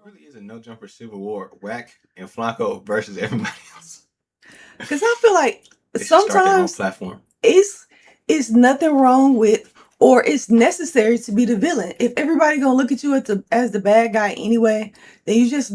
really is a no jumper civil war. Wack and Flacco versus everybody else. Because I feel like They should start their own sometimes platform. it's nothing wrong with, or it's necessary to be the villain. If everybody gonna look at you as the bad guy anyway, then you just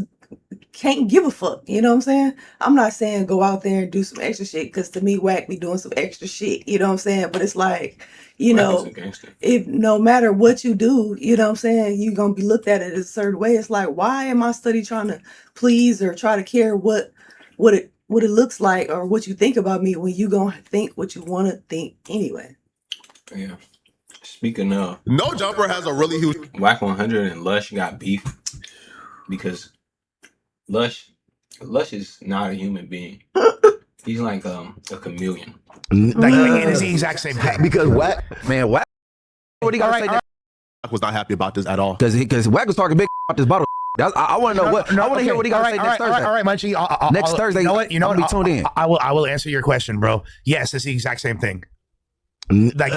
can't give a fuck. You know what I'm saying? I'm not saying go out there and do some extra shit, because to me, Wack be doing some extra shit. You know what I'm saying? But it's like, you Wack is a know, gangster. if no matter what you do, you know what I'm saying, you're gonna be looked at it a certain way. It's like, why am I study trying to please or try to care what it looks like or what you think about me, when you gonna think what you want to think anyway? Yeah. Speaking of, No jumper has a really huge Wack 100 and Lush got beef because Lush is not a human being. He's like a chameleon. Like it is the exact same thing. Because Wack, man, Wack, what he got to say? I was not happy about this at all. Because Wack was talking big about this bottle. I want to know what. I want to hear what he got to say next Thursday. All right, Munchie. Next Thursday. You know what? I'll be tuned in. I will answer your question, bro. Yes, it's the exact same thing. Like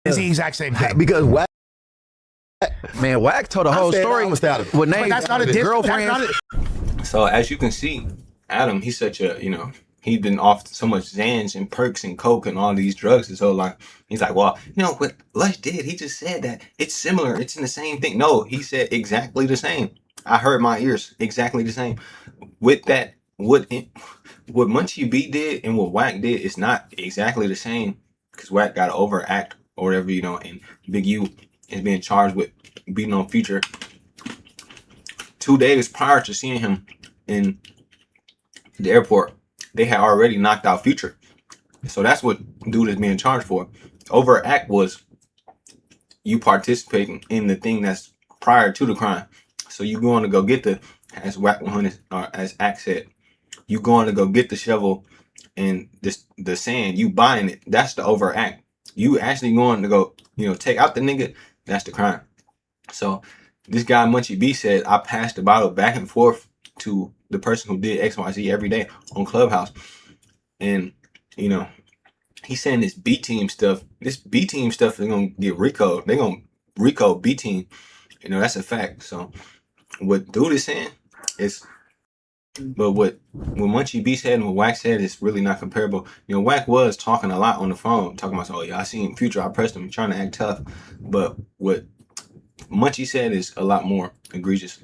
it's the exact same thing. Because Wack, man, Wack told the whole story with names. That's not a girlfriend. So as you can see, Adam, he's such a, he's been off so much Xans and perks and coke and all these drugs his whole life. He's like, well, what Lush did, he just said that it's similar, it's in the same thing. No, he said exactly the same. I heard my ears, exactly the same. With that, what Munchie B did and what Wack did is not exactly the same, because Wack got to overact or whatever, and Big U is being charged with beating on Future 2 days prior to seeing him in the airport. They had already knocked out Future. So that's what dude is being charged for. Overact was you participating in the thing that's prior to the crime. So you going to go get as Wack 100, or as Act said, you going to go get the shovel and the sand, you buying it. That's the overact. You actually going to go, take out the nigga, that's the crime. So this guy Munchie B said, I passed the bottle back and forth to the person who did XYZ every day on Clubhouse. And, he's saying this B team stuff is going to get RICO. They're going to RICO B team. That's a fact. So what dude is saying is, but what Munchie B said and what Wack said is really not comparable. Wack was talking a lot on the phone, talking about, oh yeah, I seen Future, I pressed him, trying to act tough. But what Munchie said is a lot more egregious.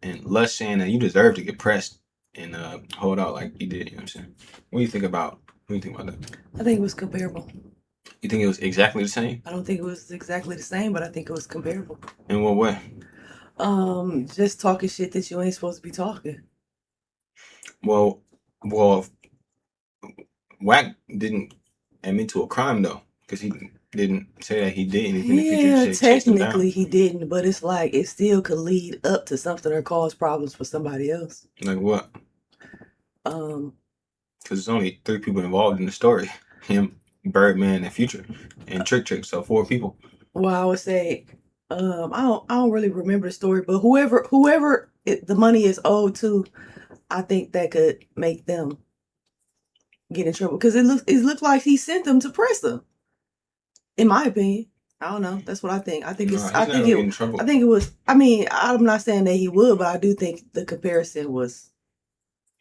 And Lush saying that you deserve to get pressed and hold out like you did. You know what I'm saying? What do you think about that? I think it was comparable. You think it was exactly the same? I don't think it was exactly the same, but I think it was comparable. In what way? Just talking shit that you ain't supposed to be talking. Well, Wack didn't admit to a crime though, because he didn't say that he did anything. Yeah, technically he didn't, but it's like it still could lead up to something or cause problems for somebody else. Like what? Um, Because there's only 3 people involved in the story: him, Birdman, and Future, and Trick. So 4 people. Well, I would say, I don't really remember the story, but whoever the money is owed to, I think that could make them get in trouble, because it looked like he sent them to press them. In my opinion, I don't know. That's what I think. I think it was. I mean, I'm not saying that he would, but I do think the comparison was.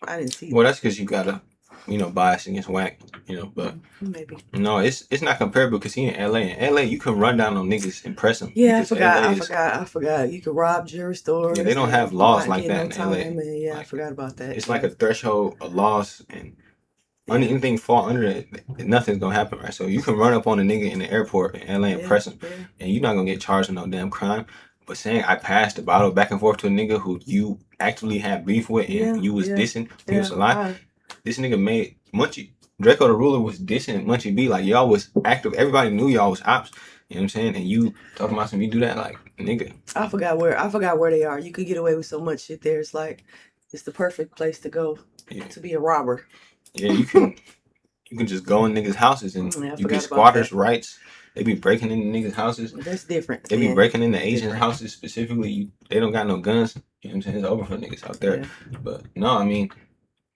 I didn't see. Well, that's because you gotta, bias against Wack, But maybe. No, it's not comparable because he in LA. In LA, you can run down on niggas and press them. Yeah, I forgot. You can rob jewelry stores. Yeah, they don't have laws like that in LA. Yeah, I forgot about that. It's like a threshold of laws, and anything fall under it, nothing's gonna happen, right? So you can run up on a nigga in the airport in LA and press him, and you're not gonna get charged with no damn crime. But saying I passed the bottle back and forth to a nigga who you actually had beef with and you was dissing, he was alive. Right. This nigga made Munchie Draco the Ruler was dissing Munchie B, like y'all was active. Everybody knew y'all was ops. You know what I'm saying? And you talking about some, you do that, like, nigga. I forgot where they are. You could get away with so much shit there. It's like it's the perfect place to go to be a robber. Yeah, you can just go in niggas' houses and you get squatters' rights. They be breaking into niggas' houses. That's different. They be breaking into Asian houses specifically. They don't got no guns. You know what I'm saying? It's over for niggas out there. Yeah. But no, I mean,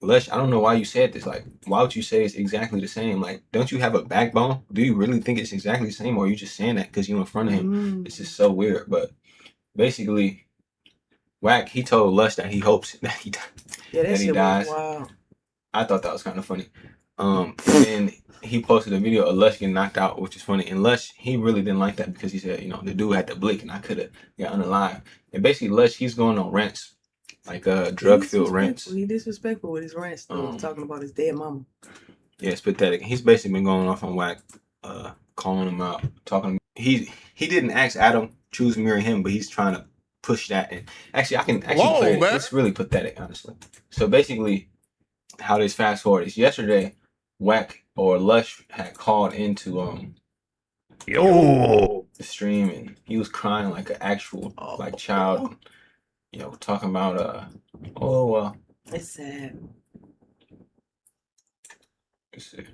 Lush, I don't know why you said this. Like, why would you say it's exactly the same? Like, don't you have a backbone? Do you really think it's exactly the same, or are you just saying that because you're in front of him? It's just so weird. But basically, Wack, he told Lush that he hopes that he dies. Wow. I thought that was kind of funny. And he posted a video of Lush getting knocked out, which is funny. And Lush, he really didn't like that because he said, you know, the dude had to blink and I could have got unalive. And basically, Lush, he's going on rants, like drug-filled rants. He disrespectful with his rants, talking about his dead mama. Yeah, it's pathetic. He's basically been going off on Wack, calling him out, talking. He didn't ask Adam choose me or him, but he's trying to push that. And actually, I can play it. It's really pathetic, honestly. So basically, how this fast forward is yesterday, Wack or Lush had called into the stream, and he was crying like an actual like child, you know, talking about it's sad. Let's see.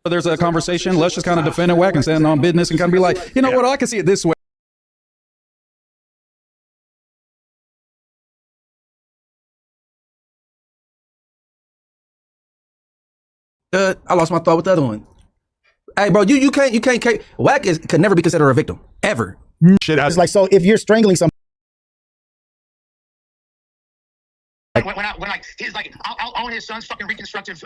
There's a conversation. Lush is kind of defending Wack and standing on business and kind of be like, you know what, I can see it this way. I lost my thought with the other one. Hey, bro, you can't. Wack could never be considered a victim ever. Shit, it's like, so if you're strangling somebody. When he's like, I'll own his son's fucking reconstructive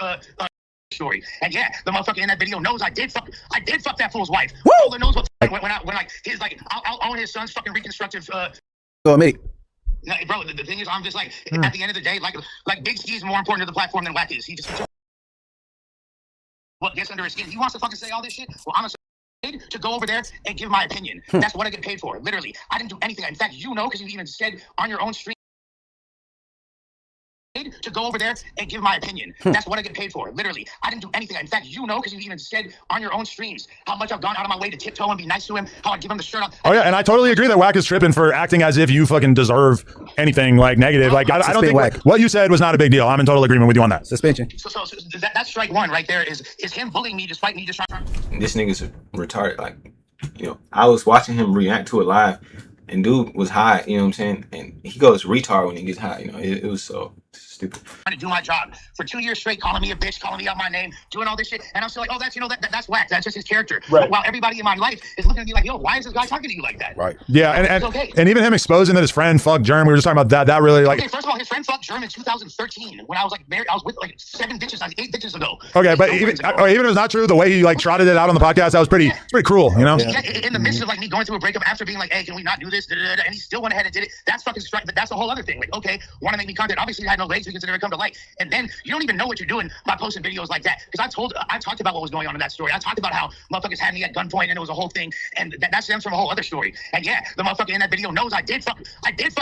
story, and yeah, the motherfucker in that video knows I did fuck that fool's wife. Woo! Knows what, when he's like, I'll own his son's fucking reconstructive. Go me. No, bro, the thing is, I'm just like, at the end of the day, like Big Ski is more important to the platform than Wack is. He just what gets under his skin. He wants to fucking say all this shit. Well, I'm paid to go over there and give my opinion. That's what I get paid for. Literally, I didn't do anything. In fact, you know, because you even said on your own stream. To go over there and give my opinion. That's what I get paid for. Literally, I didn't do anything. In fact, you know, because you even said on your own streams how much I've gone out of my way to tiptoe and be nice to him, how I give him the shirt off. Oh yeah, and I totally agree that Wack is tripping for acting as if you fucking deserve anything like negative. Like I don't think Wack. What you said was not a big deal. I'm in total agreement with you on that. Suspension. So that's strike one right there. Is him bullying me despite me just trying. This nigga's retarded. Like, you know, I was watching him react to it live, and dude was high. You know what I'm saying? And he goes retard when he gets high. You know, it was so stupid. Trying to do my job for 2 years straight, calling me a bitch, calling me out my name, doing all this shit, and I'm still like, oh, that's, you know, that's Wack. That's just his character. Right. While everybody in my life is looking at me like, yo, why is this guy talking to you like that? Right. Yeah, and even him exposing that his friend fucked Germ. We were just talking about that. That really like. Okay, first of all, his friend fucked Germ in 2013 when I was like married. I was with like 8 bitches ago. Okay, but even if it was not true, the way he like trotted it out on the podcast, that was pretty cruel, you know. Yeah, in the midst of like me going through a breakup after being like, hey, can we not do this? And he still went ahead and did it. That's fucking strike. But that's a whole other thing. Like, okay, want to make me content? Obviously, I had no legs because it never come to light. And then you don't even know what you're doing by posting videos like that. Because I talked about what was going on in that story. I talked about how motherfuckers had me at gunpoint and it was a whole thing. And that stems from a whole other story. And yeah, the motherfucker in that video knows I did fuck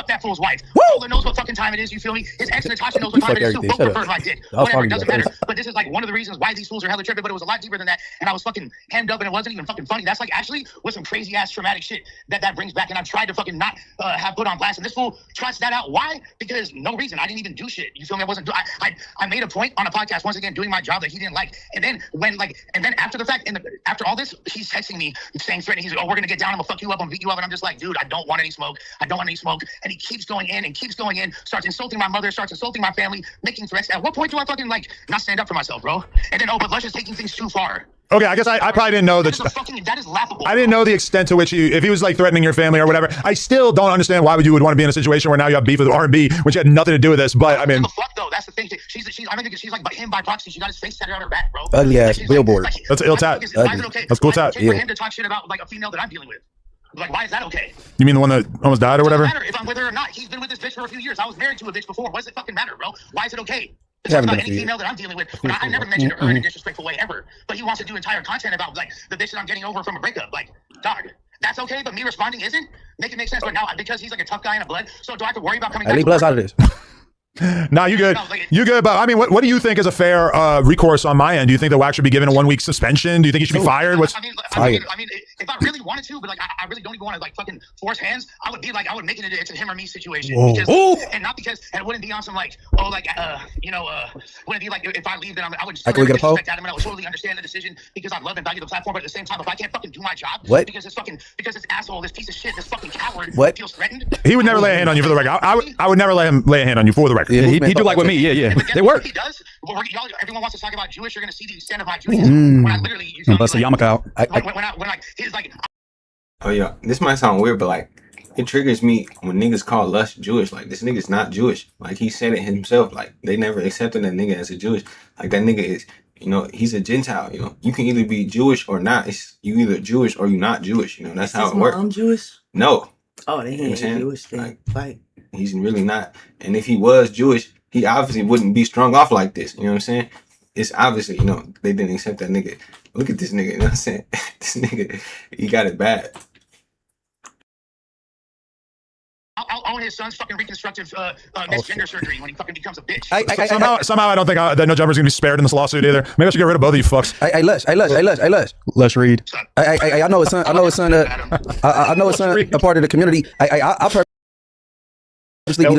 that fool's wife. Woo! Knows what fucking time it is. You feel me? His ex Natasha knows what time it is too. Both confirmed I did. Whatever, it doesn't matter. But this is like one of the reasons why these fools are hella tripping. But it was a lot deeper than that. And I was fucking hemmed up and it wasn't even fucking funny. That's like actually with some crazy ass traumatic shit that brings back. And I've tried to fucking not have put on blast. And this fool trusts that out. Why? Because no reason. I didn't even do shit. You feel me? I made a point on a podcast once again doing my job that he didn't like. And then after the fact, after all this, he's texting me saying, threatening, he's like, oh, we're gonna get down, I'm gonna fuck you up, I'm gonna beat you up. And I'm just like, dude, I don't want any smoke. And he keeps going in, starts insulting my mother, starts insulting my family, making threats. At what point do I fucking like not stand up for myself, bro? And then but Lush is taking things too far. Okay, I guess I probably didn't know that. That is laughable. I didn't know the extent to which if he was like threatening your family or whatever. I still don't understand why you would want to be in a situation where now you have beef with R&B, which had nothing to do with this. But I mean, fuck though. That's the thing. I don't think she's like him by proxy. She got his face tatted on her back, bro. Ugly ass billboard. That's ill tat. Why is it okay? That's cool tat. For him to talk shit about like a female that I'm dealing with. Like, why is that okay? You mean the one that almost died or whatever? It doesn't matter if I'm with her or not. He's been with this bitch for a few years. I was married to a bitch before. What does it fucking matter, bro? Why is it okay? To talk about any female that I'm dealing with. But I never mentioned her in a disrespectful way ever. But he wants to do entire content about like the bitch that I'm getting over from a breakup. Like, dog, that's okay, but me responding isn't? Make it make sense. But now because he's like a tough guy in a blood, so do I have to worry about coming back? I leave bloods out of this. No, you good. You good, but I mean, what do you think is a fair recourse on my end? Do you think that Wack should be given a 1-week suspension? Do you think he should be fired? I mean, if I really wanted to, but like I really don't even want to like fucking force hands, I would be like, I would make it into it's a him or me situation. Because, and not because, and it wouldn't be on some like, oh, like, wouldn't be like, if I leave, then I would Can we get a poll? Adam, and I would totally understand the decision because I love and value the platform. But at the same time, if I can't fucking do my job, What? because this asshole, this piece of shit, this fucking coward What? feels threatened. He would never lay a hand on you for the record. I would never let him lay a hand on you for the record. Yeah, he do like with me. Yeah. They work. He does. Y'all, everyone wants to talk about Jewish. You're gonna see the extent of my Judaism when I literally. Bust a yarmulke out. When like he's like. Oh yeah, this might sound weird, but like it triggers me when niggas call Lush Jewish. Like this nigga's not Jewish. Like he said it himself. Like they never accepted that nigga as a Jewish. Like that nigga is, he's a Gentile. You can either be Jewish or not. It's you either Jewish or you not Jewish. That's how it works. I'm Jewish. No. Oh, they ain't Jewish. Like he's really not. And if he was Jewish, he obviously wouldn't be strung off like this. You know what I'm saying? It's obviously, they didn't accept that nigga. Look at this nigga, you know what I'm saying? This nigga, he got it bad. I'll own his son's fucking reconstructive misgender surgery when he fucking becomes a bitch. Somehow I don't think that No Jumper's gonna be spared in this lawsuit either. Maybe I should get rid of both of you fucks. Hey, Lush. Lush Reed. I know his son. I know his son. I know his son. A part of the community. I purposely. I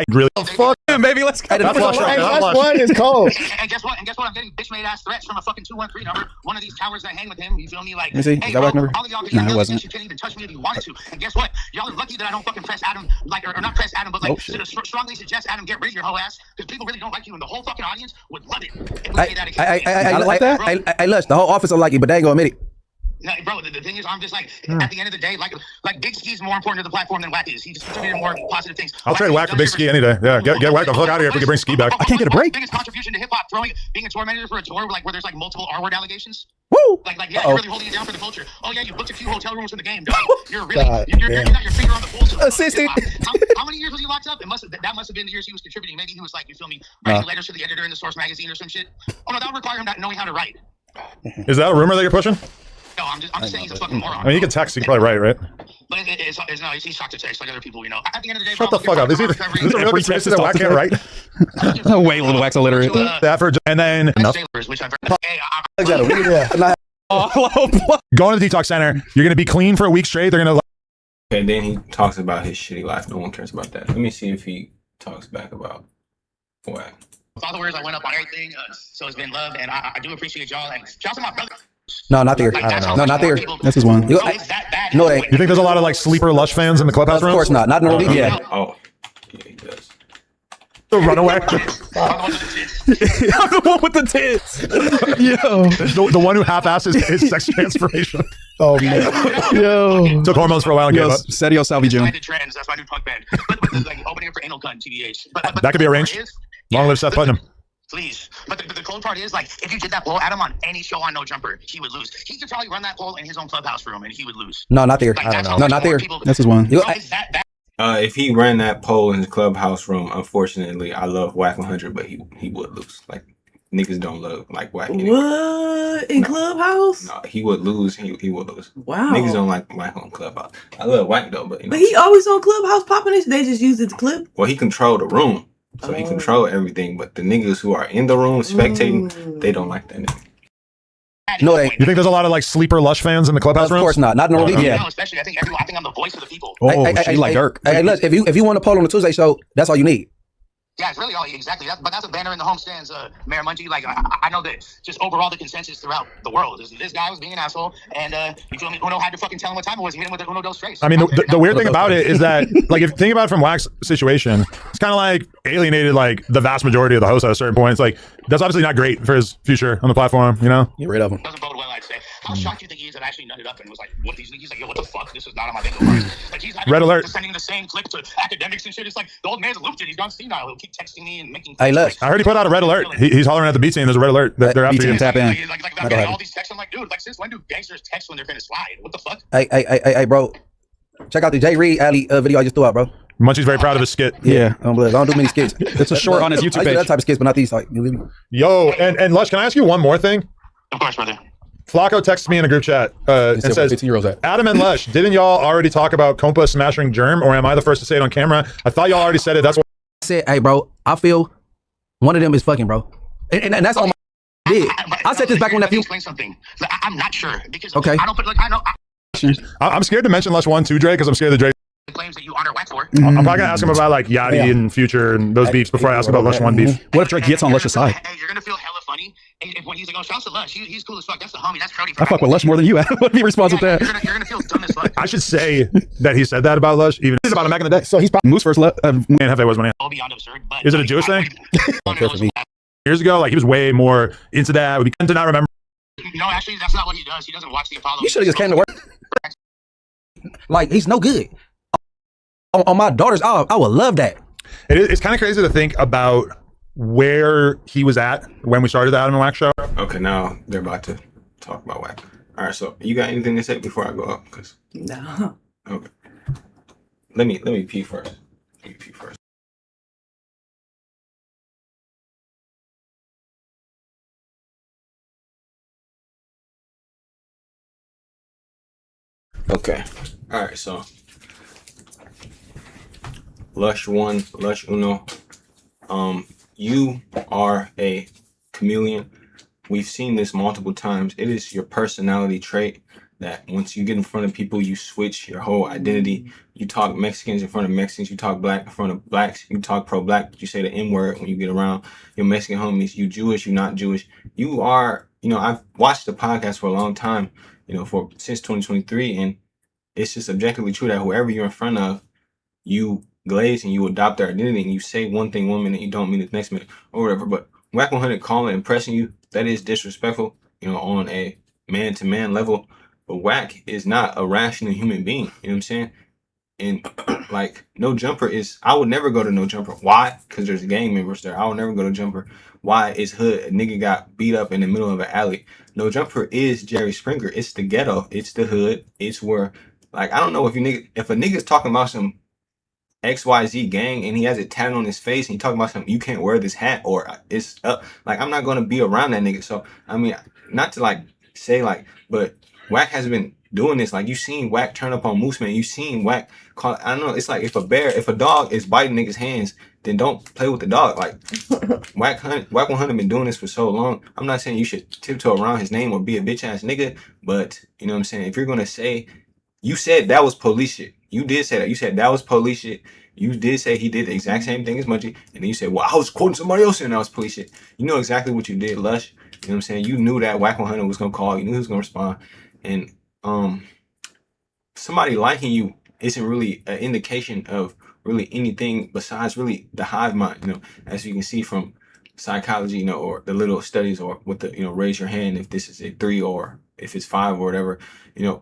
really Fuck him, baby. Let's go. That's one is cold. And guess what? I'm getting bitch made ass threats from a fucking 213 number. One of these cowards that hang with him. You feel me? Like, let me see. hey, Is that Wack number? all of y'all No, it wasn't. You can't even touch me if you wanted to. And guess what? Y'all are lucky that I don't fucking press Adam, like, or not press Adam, but like, strongly suggest Adam get rid of your whole ass because people really don't like you, and the whole fucking audience would love it if we made that occasion. I Lush. The whole office will like you, but they ain't gonna admit it. No, bro, the thing is, I'm just like, at the end of the day, like Big Ski's more important to the platform than Wack is. He just contributed more positive things. I'll trade Wack for Big Ski any day. Yeah, get Wack the fuck out of here if we can bring Ski back. I can't get a break. Biggest contribution to hip hop, being a tour manager for a tour like where there's like multiple R-word allegations. Woo! Like yeah, you're really holding it down for the culture. Oh yeah, you booked a few hotel rooms for the game, dog. You're really, you got your finger on the pulse. Assistant. How many years was he locked up? That must have been the years he was contributing. Maybe he was like, you feel me, writing letters to the editor in the Source magazine or some shit. Oh no, that would require him not knowing how to write. Is that a rumor that you're pushing? No, I'm just saying he's a fucking moron. I mean, you can text. You're probably right? But he's shocked to text like other people, At the end of the day, Shut the fuck up. This is a real conspiracy that Wack can't write. No way, little Wack's illiterate. That for and then enough. Going to the detox center. You're gonna be clean for a week straight. They're gonna. And then he talks about his shitty life. No one cares about that. Let me see if he talks back about Wack. Followers, I went up on everything, so it's been love, and I do appreciate y'all. And shout out to my brother. No, not there. No, not there. This is one. No, they. You think there's a lot of like sleeper Lush fans in the clubhouse room? Of course not. Not in the league. Yeah. Oh, yeah, he does. The runaway. I'm the one with the tits. Yo. The one who half-assed his sex transformation. Oh man. Yo. Took hormones for a while and gave up. Serio Salvi June. Trends, that's my new punk band. But like opening up for Anal Cunt, TBH. That could be arranged. Long live Seth Putnam. Please. But the cool part is, like, if you did that poll, Adam, on any show on No Jumper, he would lose. He could probably run that poll in his own clubhouse room, and he would lose. No, not there. Like, No, not there. This is one. If he ran that poll in his clubhouse room, unfortunately, I love Wack 100, but he would lose. Like, niggas don't love like Wack anymore. What? In Clubhouse? No, he would lose. He would lose. Wow. Niggas don't like Wack on Clubhouse. I love Wack though, but But he always on Clubhouse popping this. They just use it to clip. Well, he controlled the room. So he controlled everything, but the niggas who are in the room spectating, they don't like that nigga. No, they. You think there's a lot of like sleeper Lush fans in the clubhouse room? Of course not. Not in the league. Yeah. Especially, I think I'm the voice of the people. Oh, she like Dirk. Hey, look, if you want to poll on the Tuesday show, that's all you need. Yeah, it's really all exactly. But that's a banner in the homestands, Mayor Mungie. Like I know that just overall the consensus throughout the world is this guy was being an asshole, and you feel me? Uno had to fucking tell him what time it was. He hit him with the Uno Dos Tres. I mean, the weird thing about it is that, like, if you think about it from Wack's situation, it's kind of like alienated like the vast majority of the hosts at a certain point. It's like that's obviously not great for his future on the platform. Get rid of him. Doesn't bode well, I'd say. How shocked do you think he is that actually nutted up and was like, "What these?" He's like, "Yo, what the fuck? This is not on my bingo cards." Like he's Red alert. sending the same clip to academics and shit. It's like the old man's looped it. He's gone senile. He'll keep texting me and making. Hey, look. I already put out a red alert. He's hollering at the beat scene. There's a red alert. They're after you. Tap in. Like all these texts. I'm like, dude, like since when do gangsters text when they're finna slide? What the fuck? Hey, bro. Check out the Jay Reed Alley video I just threw out, bro. Munchie's very proud of his skit. Yeah. I don't do many skits. It's a short on his YouTube I do page. that type of skits, but not these. Like, Yo, and Lush, can I ask you one more thing? Of course, brother. Flacco texts me in a group chat and says, 15-year-olds at. Adam and Lush, didn't y'all already talk about Compa smashing Germ, or am I the first to say it on camera? I thought y'all already said it. That's what I said, hey, bro, I feel one of them is fucking, bro. And that's on my did. I said this back when that few. Explain something. I'm not sure because Okay. I don't put like I know. I'm scared to mention Lush 1 too, Dre, because I'm scared that Dre. Claims that you honor Wack for. I'm probably gonna ask him about like Yachty and Future and those beefs before I ask him about Lush 1 beef. What if Drake gets on Lush's side? Hey, you're gonna feel hella funny if when he's like, "Oh, shouts to Lush. He's cool as fuck. That's the homie. That's Cody." I fuck with Lush more than you. What he responds with that? You're gonna feel dumb as fuck. I should say that he said that about Lush, even about him back in the day. So he's Moose first Man, Hefe was when All beyond absurd. But Is it a Jewish thing? Years ago, like he was way more into that. We tend to not remember. No, actually, that's not what he does. He doesn't watch the Apollo. You should have just came to work. Like he's no good. On my daughters, I would love that. It's kind of crazy to think about where he was at when we started the Adam and Wack show. Okay, now they're about to talk about Wack. All right, so you got anything to say before I go up? Cause No. okay, let me pee first. Let me pee first. Okay, all right, so Lush 1, Lush Uno. You are a chameleon. We've seen this multiple times. It is your personality trait that once you get in front of people, you switch your whole identity. You talk Mexicans in front of Mexicans. You talk black in front of blacks. You talk pro-black, but you say the N-word when you get around your Mexican homies. You Jewish, you not Jewish. You are, I've watched the podcast for a long time, since 2023, and it's just objectively true that whoever you're in front of, you glaze and you adopt their identity and you say one thing one minute, you don't mean it the next minute or whatever. But Wack 100 calling and pressing you, that is disrespectful, on a man-to-man level. But Wack is not a rational human being, you know what I'm saying? And like No Jumper is, I would never go to No Jumper. Why? Because there's gang members there. I would never go to Jumper. Why? It's hood. A nigga got beat up in the middle of an alley. No Jumper is Jerry Springer. It's the ghetto. It's the hood. It's where, like, I don't know if a nigga's talking about some XYZ gang and he has it tatted on his face and he talking about something, you can't wear this hat or it's up. Like, I'm not going to be around that nigga. So, I mean, not to like say like, but Wack has been doing this. Like, you seen Wack turn up on Moose Man. You seen Wack call, I don't know. It's like if a dog is biting niggas' hands, then don't play with the dog. Like, Wack 100 been doing this for so long. I'm not saying you should tiptoe around his name or be a bitch ass nigga, but you know what I'm saying? If you're going to say, you said that was police shit. You did say that. You said that was police shit. You did say he did the exact same thing as Munchie. And then you said, well, I was quoting somebody else and that was police shit. You know exactly what you did, Lush. You know what I'm saying? You knew that Wack 100 was going to call. You knew he was going to respond. And somebody liking you isn't really an indication of really anything besides really the hive mind, as you can see from psychology, or the little studies or with the, raise your hand if this is a 3 or if it's 5 or whatever.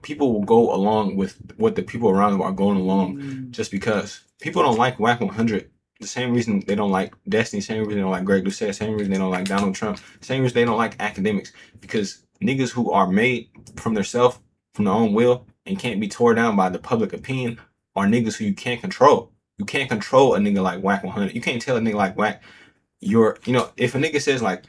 People will go along with what the people around them are going along just because people don't like Wack 100. The same reason they don't like Destiny, same reason they don't like Greg Doucette, same reason they don't like Donald Trump, same reason they don't like academics, because niggas who are made from their self, from their own will, and can't be tore down by the public opinion are niggas who you can't control. You can't control a nigga like Wack 100. You can't tell a nigga like Wack, if a nigga says like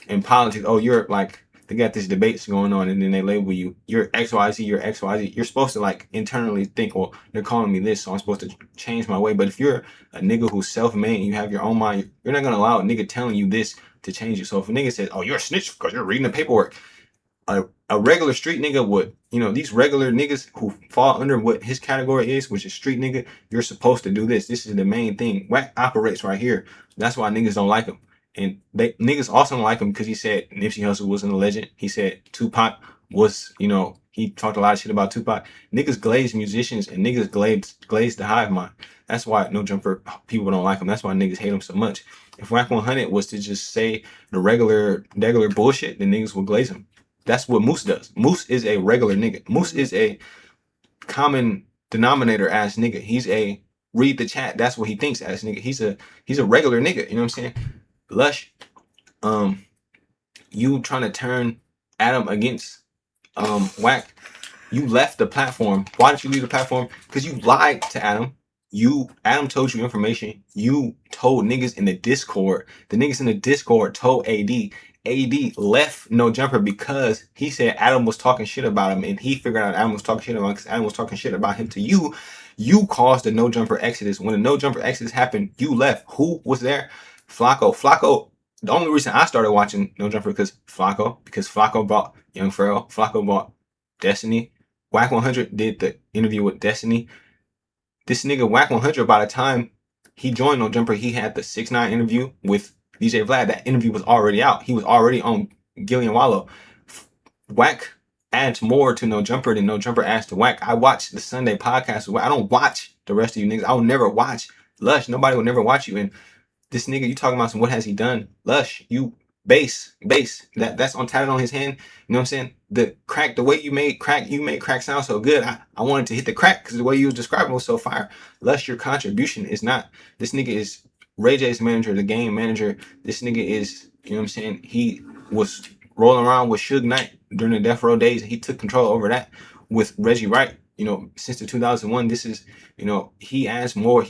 in politics, oh, you're like, they got this debates going on and then they label you, you're XYZ, you're XYZ. You're supposed to like internally think, well, they're calling me this, so I'm supposed to change my way. But if you're a nigga who's self-made and you have your own mind, you're not going to allow a nigga telling you this to change you. So if a nigga says, oh, you're a snitch because you're reading the paperwork, a regular street nigga would, these regular niggas who fall under what his category is, which is street nigga, you're supposed to do this. This is the main thing. Wack operates right here. That's why niggas don't like him. And niggas also don't like him because he said Nipsey Hussle wasn't a legend. He said Tupac was, he talked a lot of shit about Tupac. Niggas glaze musicians and niggas glaze the hive mind. That's why No Jumper people don't like him. That's why niggas hate him so much. If Wack 100 was to just say the regular bullshit, then niggas would glaze him. That's what Moose does. Moose is a regular nigga. Moose is a common denominator ass nigga. He's a read the chat. That's what he thinks ass nigga. He's a regular nigga. You know what I'm saying? Lush, you trying to turn Adam against Wack. You left the platform. Why did you leave the platform? Because you lied to Adam. Adam told you information. You told niggas in the Discord. The niggas in the Discord told AD. AD left No Jumper because he said Adam was talking shit about him, and he figured out Adam was talking shit about him because Adam was talking shit about him to you. You caused the No Jumper exodus. When the No Jumper exodus happened, you left. Who was there? Flacco. Flacco the only reason I started watching No Jumper because Flacco bought Young Pharaoh, Flacco bought Destiny. Wack 100 did the interview with Destiny. This nigga Wack 100, by the time he joined No Jumper, he had the 6ix9ine interview with DJ Vlad. That interview was already out. He was already on Gillian Wallow. Wack adds more to No Jumper than No Jumper adds to Wack. I watch the Sunday podcast with Wack. I don't watch the rest of you niggas. I will never watch Lush. Nobody will never watch you. And this nigga, you talking about some what has he done? Lush, you bass. That's on tatted on his hand. You know what I'm saying? The crack, the way you made crack sound so good. I wanted to hit the crack because the way you was describing was so fire. Lush, your contribution is not. This nigga is Ray J's manager, the game manager. This nigga is, you know what I'm saying? He was rolling around with Suge Knight during the Death Row days. He took control over that with Reggie Wright. You know, since the 2001, this is, you know, he adds more.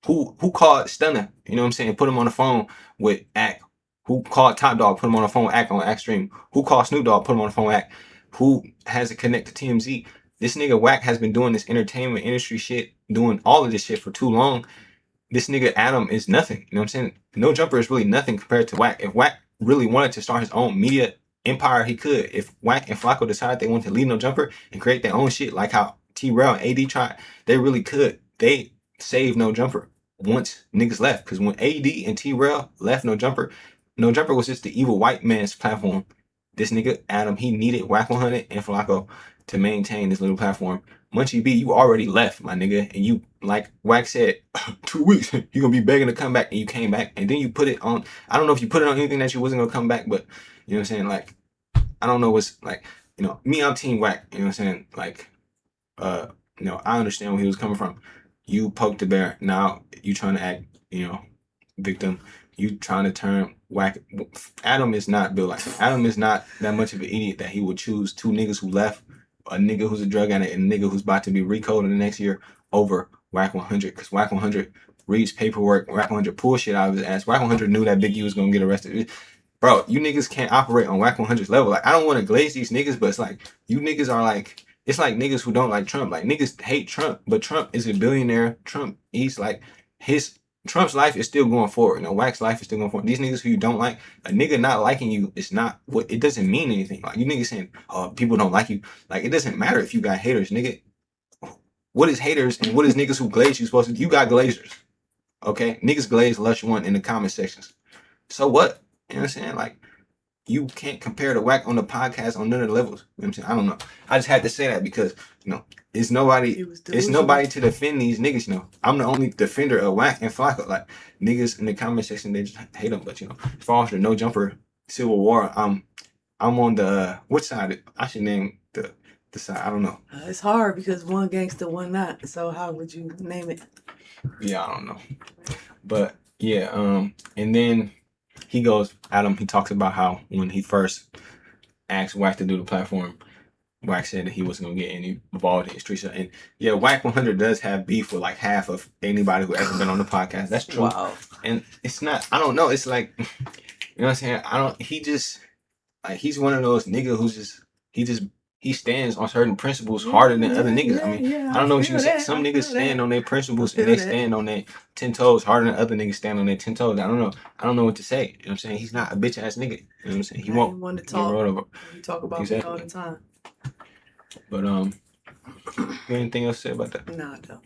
Who called Stunner? You know what I'm saying? Put him on the phone with Act. Who called Top Dog? Put him on the phone with Act on Act Stream. Who called Snoop Dogg? Put him on the phone with Act. Who has a connect to TMZ? This nigga Wack has been doing this entertainment industry shit, doing all of this shit for too long. This nigga Adam is nothing. You know what I'm saying? No Jumper is really nothing compared to Wack. If Wack really wanted to start his own media empire, he could. If Wack and Flacco decided they wanted to leave No Jumper and create their own shit, like how T-Rail and AD tried, they really could. They saved No Jumper once niggas left. Because when AD and T-Rail left No Jumper was just the evil white man's platform. This nigga Adam, he needed Wack 100 and Flacco to maintain this little platform. Munchie B, you already left, my nigga, and you, like Wack said, 2 weeks, you're gonna be begging to come back, and you came back, and then you put it on, I don't know if you put it on anything that you wasn't gonna come back, but, you know what I'm saying, like, I don't know what's, like, you know, me, I'm Team Wack, you know what I'm saying, like, you know, I understand where he was coming from. You poked the bear, now you trying to act, you know, victim, you trying to turn Wack. Adam is not built like that. Adam is not that much of an idiot that he would choose 2 niggas who left, a nigga who's a drug addict and a nigga who's about to be recoded in the next year over Wack 100. Because Wack 100 reads paperwork. Wack 100 pulls shit out of his ass. Wack 100 knew that Big U was going to get arrested. Bro, you niggas can't operate on Wack 100's level. Like, I don't want to glaze these niggas, but it's like, you niggas are like, it's like niggas who don't like Trump. Like, niggas hate Trump, but Trump is a billionaire. Trump, he's like, Trump's life is still going forward. You know, Wack's life is still going forward. These niggas who you don't like, a nigga not liking you is not what, it doesn't mean anything. Like, you niggas saying, oh, people don't like you. Like, it doesn't matter if you got haters, nigga. What is haters and what is niggas who glaze you supposed to do? You got glazers. Okay? Niggas glaze Lush 1 in the comment sections. So what? You know what I'm saying? Like, you can't compare the Wack on the podcast on none of the levels. You know what I'm saying? I don't know. I just had to say that because, you know, it's nobody to defend these niggas, you know. I'm the only defender of Wack and Flacco. Like, niggas in the comment section, they just hate them. But, you know, as far as the No Jumper Civil War, I'm on the, which side? I should name the side. I don't know. It's hard because one gangster, one not. So how would you name it? Yeah, I don't know. But, yeah, and then he goes, Adam, he talks about how when he first asked Wack to do the platform, Wack said that he wasn't gonna get any involved in the street. And yeah, Wack 100 does have beef with like half of anybody who ever been on the podcast. That's true. Wow. And it's not, I don't know, it's like, you know what I'm saying? He just, like, he's one of those niggas who's just, he stands on certain principles harder than other niggas. I mean, I don't know what you can say. Some niggas stand on their principles and they stand on their 10 toes harder than other niggas stand on their 10 toes. I don't know what to say. You know what I'm saying? He's not a bitch ass nigga. You know what I'm saying? He won't want to talk. over. You talk about me all the time. But you got anything else to say about that? No, I don't.